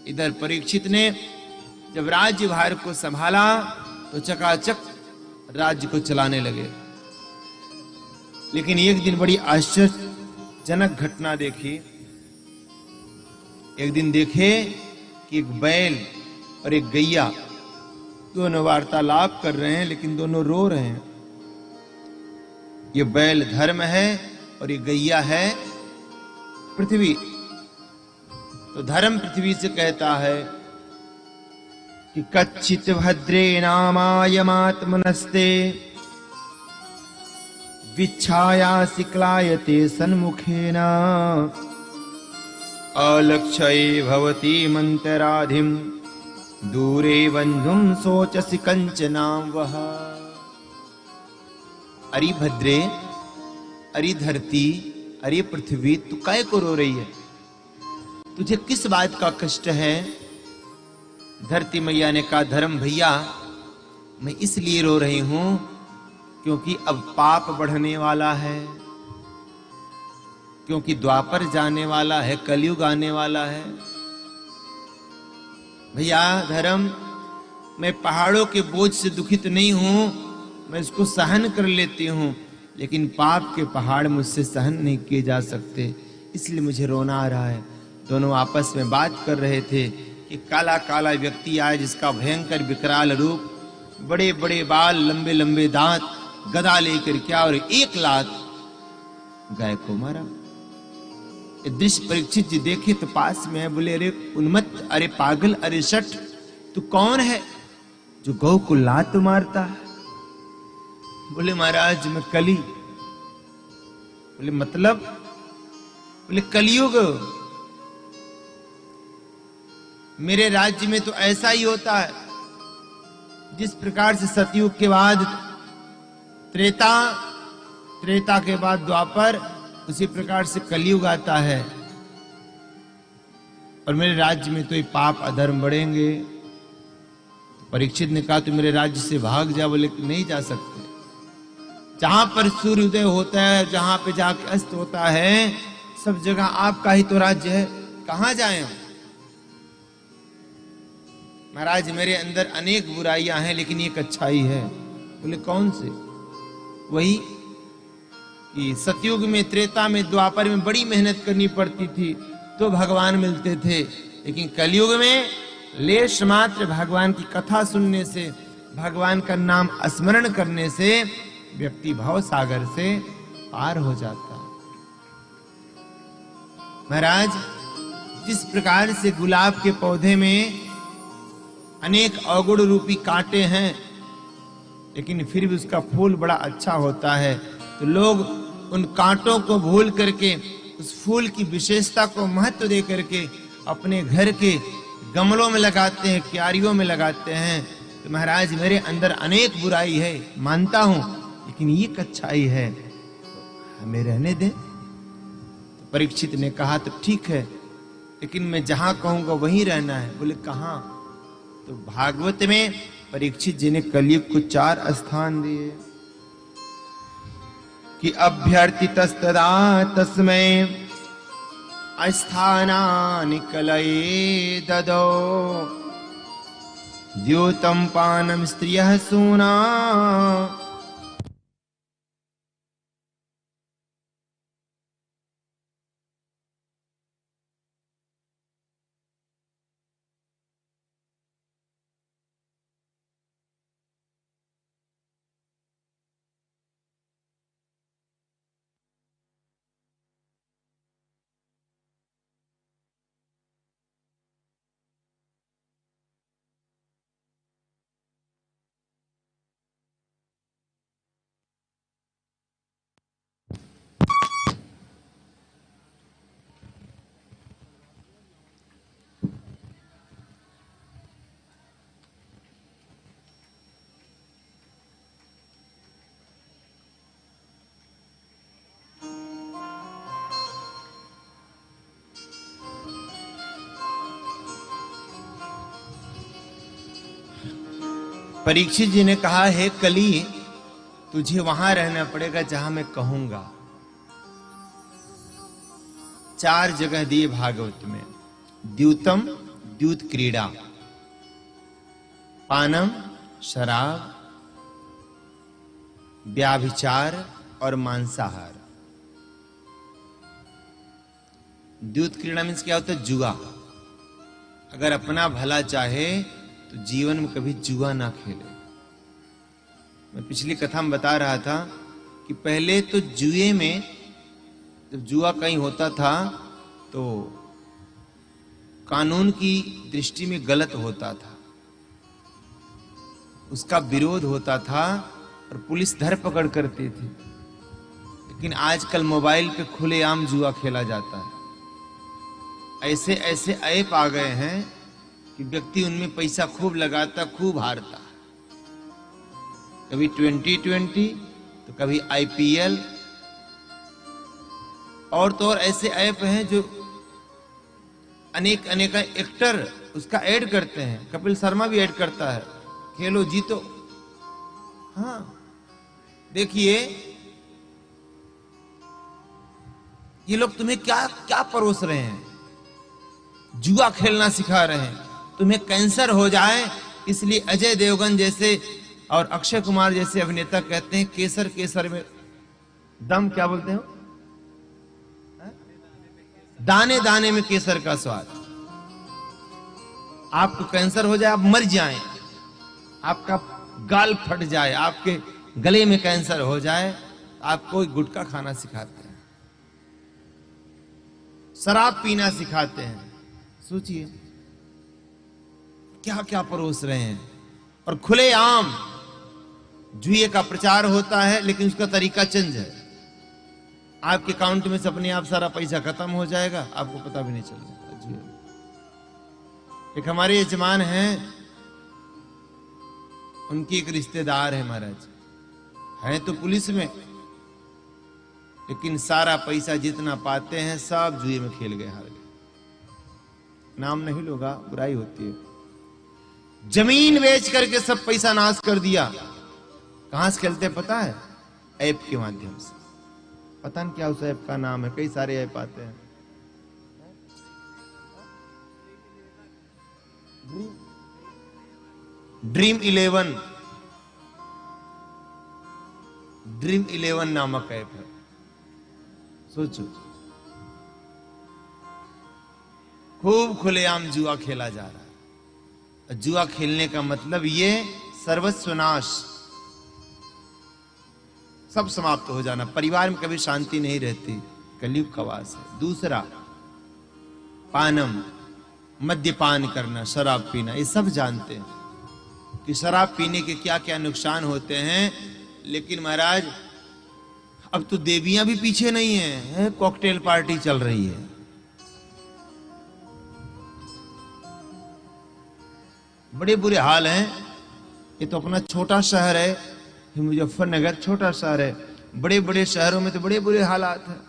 इधर परीक्षित ने जब राज्यभार को संभाला तो चकाचक राज्य को चलाने लगे। लेकिन एक दिन बड़ी आश्चर्यजनक घटना देखी। एक दिन देखे कि एक बैल और एक गैया दोनों वार्तालाप कर रहे हैं, लेकिन दोनों रो रहे हैं। ये बैल धर्म है और ये गैया है पृथ्वी। तो धर्म पृथ्वी से कहता है कि कच्चित भद्रे नामायमात्मनस्ते विच्छाया सिक्लायते सन्मुखेन अलक्ष्ये भवति मंतराधिम दूरे बंधुम सोचसि कंचनाम वह। अरे भद्रे, अरे धरती, अरे पृथ्वी, तू काय को रो रही है? तुझे किस बात का कष्ट है? धरती मैया ने कहा, धर्म भैया, मैं इसलिए रो रही हूं क्योंकि अब पाप बढ़ने वाला है, क्योंकि द्वापर जाने वाला है, कलयुग आने वाला है। भैया धर्म, मैं पहाड़ों के बोझ से दुखित नहीं हूं, मैं इसको सहन कर लेती हूं, लेकिन पाप के पहाड़ मुझसे सहन नहीं किए जा सकते, इसलिए मुझे रोना आ रहा है। दोनों आपस में बात कर रहे थे कि काला काला व्यक्ति आया जिसका भयंकर विकराल रूप, बड़े बड़े बाल, लंबे लंबे दांत, गदा लेकर क्या और 1 लात गाय को मारा। ये दृश्य परीक्षित जी देखे तो पास में है, बोले अरे उन्मत्त, अरे पागल, अरे शठ, तू कौन है जो गौ को लात मारता है? बोले महाराज मैं कली। बोले मतलब? बोले कलयुग, मेरे राज्य में तो ऐसा ही होता है। जिस प्रकार से सतयुग के बाद त्रेता, त्रेता के बाद द्वापर, उसी प्रकार से कलयुग आता है। और मेरे राज्य में तो ये पाप अधर्म बढ़ेंगे। परीक्षित ने कहा, तू मेरे राज्य से भाग जा। बोले नहीं जा सकते। जहां पर सूर्योदय होता है, जहां पे जाके अस्त होता है, सब जगह आपका ही तो राज्य है, कहां जाएं हम? महाराज मेरे अंदर अनेक बुराइयां हैं, लेकिन एक अच्छाई है। बोले कौन से? वही कि सतयुग में, त्रेता में, द्वापर में बड़ी मेहनत करनी पड़ती थी तो भगवान मिलते थे, लेकिन कलयुग में लेश मात्र भगवान की कथा सुनने से, भगवान का नाम स्मरण करने से व्यक्ति भव सागर से पार हो जाता है। महाराज जिस प्रकार से गुलाब के पौधे में अनेक अवगुण रूपी कांटे हैं, लेकिन फिर भी उसका फूल बड़ा अच्छा होता है, तो लोग उन कांटों को भूल करके उस फूल की विशेषता को महत्व दे करके अपने घर के गमलों में लगाते हैं, क्यारियों में लगाते हैं। तो महाराज मेरे अंदर अनेक बुराई है, मानता हूं, लेकिन ये अच्छाई है, तो हमें रहने दे। तो परीक्षित ने कहा तो ठीक है, लेकिन मैं जहां कहूंगा वहीं रहना है। बोले कहां? तो भागवत में परीक्षित जी ने कलयुग को 4 स्थान दिए कि अभ्यर्थितस्तदा तस्मै अस्थानानि कलये ददौ द्योतं पानं स्त्रियः सूना परीक्षित जी ने कहा, हे कली, तुझे वहां रहना पड़ेगा जहां मैं कहूंगा। 4 जगह दिए भागवत में, द्यूतम, द्यूत क्रीड़ा, पानम शराब, व्याभिचार और मांसाहार। द्यूत क्रीड़ा मीन्स क्या होता है? जुआ। अगर अपना भला चाहे तो जीवन में कभी जुआ ना खेले। मैं पिछली कथा में बता रहा था कि पहले तो जुए में, जब जुआ कहीं होता था तो कानून की दृष्टि में गलत होता था, उसका विरोध होता था और पुलिस धरपकड़ करती थी। लेकिन आजकल मोबाइल पे खुलेआम जुआ खेला जाता है। ऐसे ऐसे ऐप आ गए हैं कि व्यक्ति उनमें पैसा खूब लगाता, खूब हारता। कभी 2020 तो कभी IPL, और तो और ऐसे ऐप हैं जो अनेक अनेक एक्टर उसका ऐड करते हैं। कपिल शर्मा भी ऐड करता है, खेलो जीतो। हाँ, देखिए ये लोग तुम्हें क्या क्या परोस रहे हैं? जुआ खेलना सिखा रहे हैं। तुम्हें कैंसर हो जाए इसलिए अजय देवगन जैसे और अक्षय कुमार जैसे अभिनेता कहते हैं केसर केसर में दम, क्या बोलते हो, दाने दाने में केसर का स्वाद। आपको कैंसर हो जाए, आप मर जाएं, आपका गाल फट जाए, आपके गले में कैंसर हो जाए, आपको गुटखा खाना सिखाते हैं, शराब पीना सिखाते हैं। सोचिए क्या क्या परोस रहे हैं। और खुलेआम जुए का प्रचार होता है, लेकिन उसका तरीका चेंज है। आपके अकाउंट में से अपने आप सारा पैसा खत्म हो जाएगा, आपको पता भी नहीं चलेगा। जुए एक हमारे यजमान हैं, उनकी एक रिश्तेदार है महाराज, हैं तो पुलिस में, लेकिन सारा पैसा जितना पाते हैं सब जुए में खेल गए, हार गए। नाम नहीं लूंगा, बुराई होती है। जमीन बेच करके सब पैसा नाश कर दिया। कहां से खेलते पता है? ऐप के माध्यम से। पता नहीं क्या उस ऐप का नाम है, कई सारे ऐप आते हैं। ड्रीम 11 नामक ऐप है। सोचो, खूब खुलेआम जुआ खेला जा रहा है। जुआ खेलने का मतलब ये सर्वस्व नाश, सब समाप्त हो जाना, परिवार में कभी शांति नहीं रहती, कलयुग का वास है। दूसरा, पानम, मद्यपान करना, शराब पीना। ये सब जानते हैं कि शराब पीने के क्या क्या नुकसान होते हैं, लेकिन महाराज अब तो देवियां भी पीछे नहीं है, कॉकटेल पार्टी चल रही है। बड़े बुरे हाल हैं। ये तो अपना छोटा शहर है, मुजफ्फरनगर छोटा शहर है, बड़े बड़े शहरों में तो बड़े बुरे हालात हैं।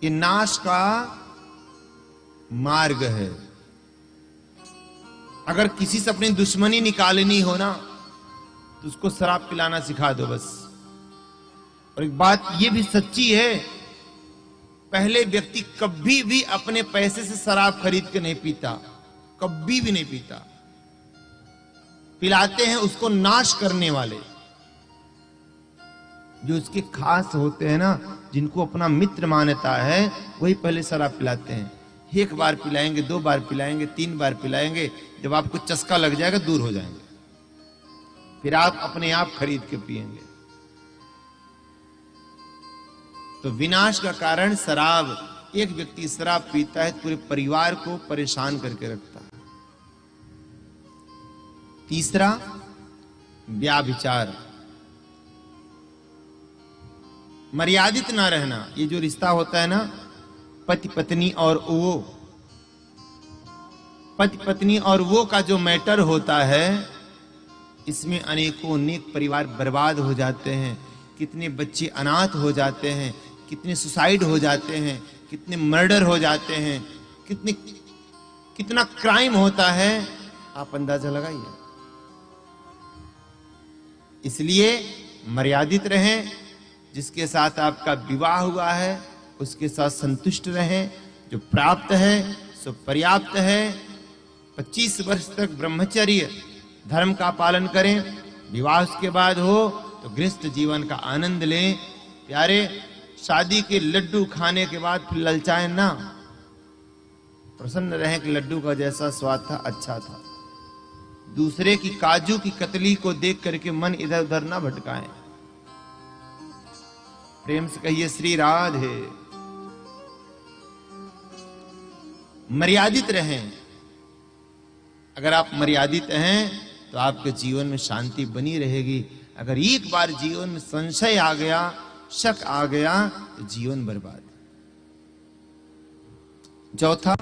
ये नाश का मार्ग है। अगर किसी से अपनी दुश्मनी निकालनी हो ना, तो उसको शराब पिलाना सिखा दो बस। और एक बात ये भी सच्ची है, पहले व्यक्ति कभी भी अपने पैसे से शराब खरीद के नहीं पीता, कभी भी नहीं पीता। पिलाते हैं उसको नाश करने वाले, जो उसके खास होते हैं ना, जिनको अपना मित्र मानता है, वही पहले शराब पिलाते हैं। एक बार पिलाएंगे, 2 बार पिलाएंगे, 3 बार पिलाएंगे, जब आपको चस्का लग जाएगा दूर हो जाएंगे, फिर आप अपने आप खरीद के पिएंगे। तो विनाश का कारण शराब। एक व्यक्ति शराब पीता है तो पूरे परिवार को परेशान करके रखता है। तीसरा, व्याभिचार, मर्यादित ना रहना। ये जो रिश्ता होता है ना, पति पत्नी और वो, पति पत्नी और वो का जो मैटर होता है, इसमें अनेकों अनेक परिवार बर्बाद हो जाते हैं। कितने बच्चे अनाथ हो जाते हैं, कितने सुसाइड हो जाते हैं, कितने मर्डर हो जाते हैं, कितना क्राइम होता है, आप अंदाजा लगाइए। इसलिए मर्यादित रहें। जिसके साथ आपका विवाह हुआ है उसके साथ संतुष्ट रहें। जो प्राप्त है सो पर्याप्त है। 25 वर्ष तक ब्रह्मचर्य धर्म का पालन करें। विवाह उसके बाद हो तो गृहस्थ जीवन का आनंद लें। प्यारे, शादी के लड्डू खाने के बाद फिर ललचाएं ना। प्रसन्न रहें कि लड्डू का जैसा स्वाद था अच्छा था। दूसरे की काजू की कतली को देख करके मन इधर उधर ना भटकाएं। प्रेम से कहिए श्री राधे। मर्यादित रहें। अगर आप मर्यादित हैं तो आपके जीवन में शांति बनी रहेगी। अगर एक बार जीवन में संशय आ गया, शक आ गया, तो जीवन बर्बाद। चौथा,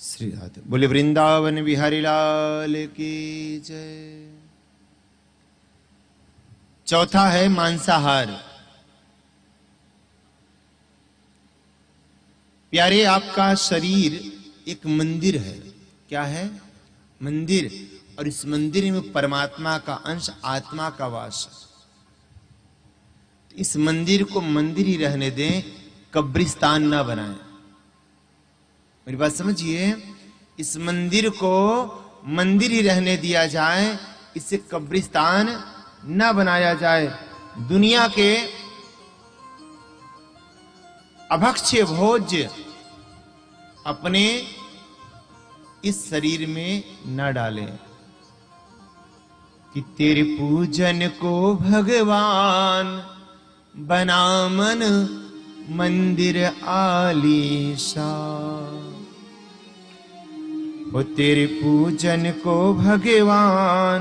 श्री राधे। बोले वृंदावन बिहारी लाल की जय। चौथा है मांसाहार। प्यारे, आपका शरीर एक मंदिर है। क्या है? मंदिर। और इस मंदिर में परमात्मा का अंश, आत्मा का वास है। इस मंदिर को मंदिर ही रहने दें, कब्रिस्तान ना बनाएं। मेरी बात समझिए। इस मंदिर को मंदिर ही रहने दिया जाए, इसे कब्रिस्तान न बनाया जाए। दुनिया के अभक्ष्य भोज्य अपने इस शरीर में न डालें कि तेरे पूजन को भगवान बना मन मंदिर आलीशान। वो तेरे पूजन को भगवान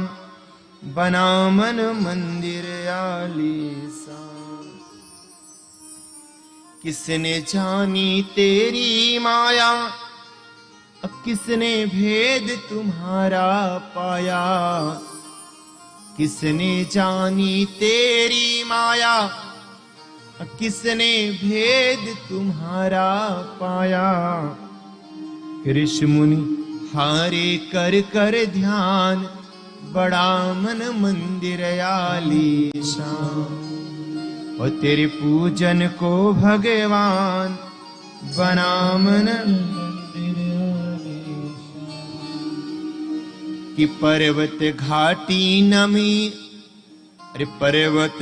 बना मन मंदिर आलीशान। किसने जानी तेरी माया, अब किसने भेद तुम्हारा पाया। किसने जानी तेरी माया, अब किसने भेद तुम्हारा पाया। ऋषि मुनि हारे कर कर ध्यान, बड़ा मन मंदिर आलीशान। और तेरे पूजन को भगवान बना मन कि पर्वत घाटी नमी, अरे पर्वत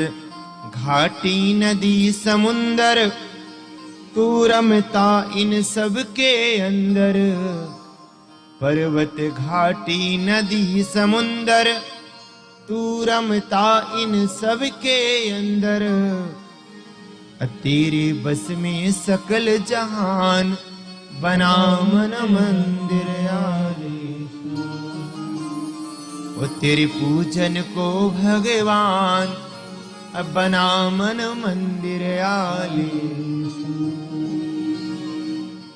घाटी नदी समुंदर, तू रमता इन सब के अंदर। पर्वत घाटी नदी समुंदर, तू रमता इन सब के अंदर। तेरे बस में सकल जहान, बना मन मंदिर आलीशान। वो तेरे पूजन को भगवान, अब बना मन मंदिर आलीशान।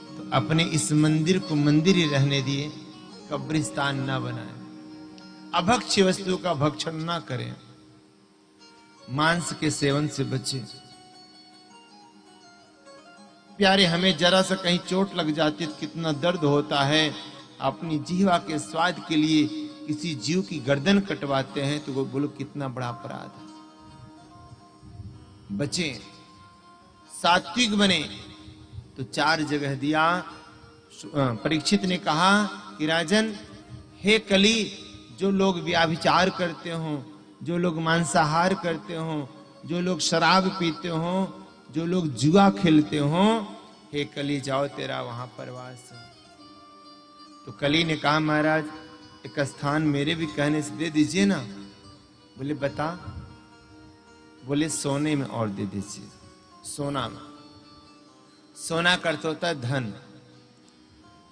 तो अपने इस मंदिर को मंदिर ही रहने दिए, कब्रिस्तान ना बनाए। अभक्ष्य वस्तु का भक्षण ना करें। मांस के सेवन से बचें। प्यारे, हमें जरा सा कहीं चोट लग जाती है तो कितना दर्द होता है। अपनी जीवा के स्वाद के लिए किसी जीव की गर्दन कटवाते हैं तो वो बोलो कितना बड़ा अपराध है। बचें, सात्विक बने। तो 4 जगह दिया। परीक्षित ने कहा कि राजन, हे कली, जो लोग व्याभिचार करते हो, जो लोग मांसाहार करते हो, जो लोग शराब पीते हो, जो लोग जुआ खेलते हो, हे कली, जाओ तेरा वहां परवास है। तो कली ने कहा महाराज, एक स्थान मेरे भी कहने से दे दीजिए ना। बोले बता। बोले सोने में और दे दीजिए। सोना में। सोना का अर्थ होता है धन।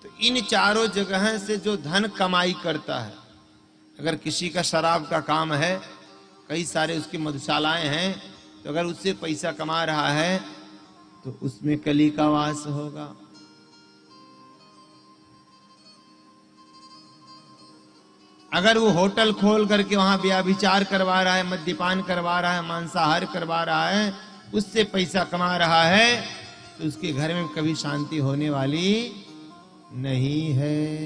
तो इन 4 जगह से जो धन कमाई करता है, अगर किसी का शराब का काम है, कई सारे उसकी मधुशालाएं हैं, तो अगर उससे पैसा कमा रहा है तो उसमें कली का वास होगा। अगर वो होटल खोल करके वहां व्याभिचार करवा रहा है, मद्यपान करवा रहा है, मांसाहार करवा रहा है, उससे पैसा कमा रहा है, तो उसके घर में कभी शांति होने वाली नहीं है।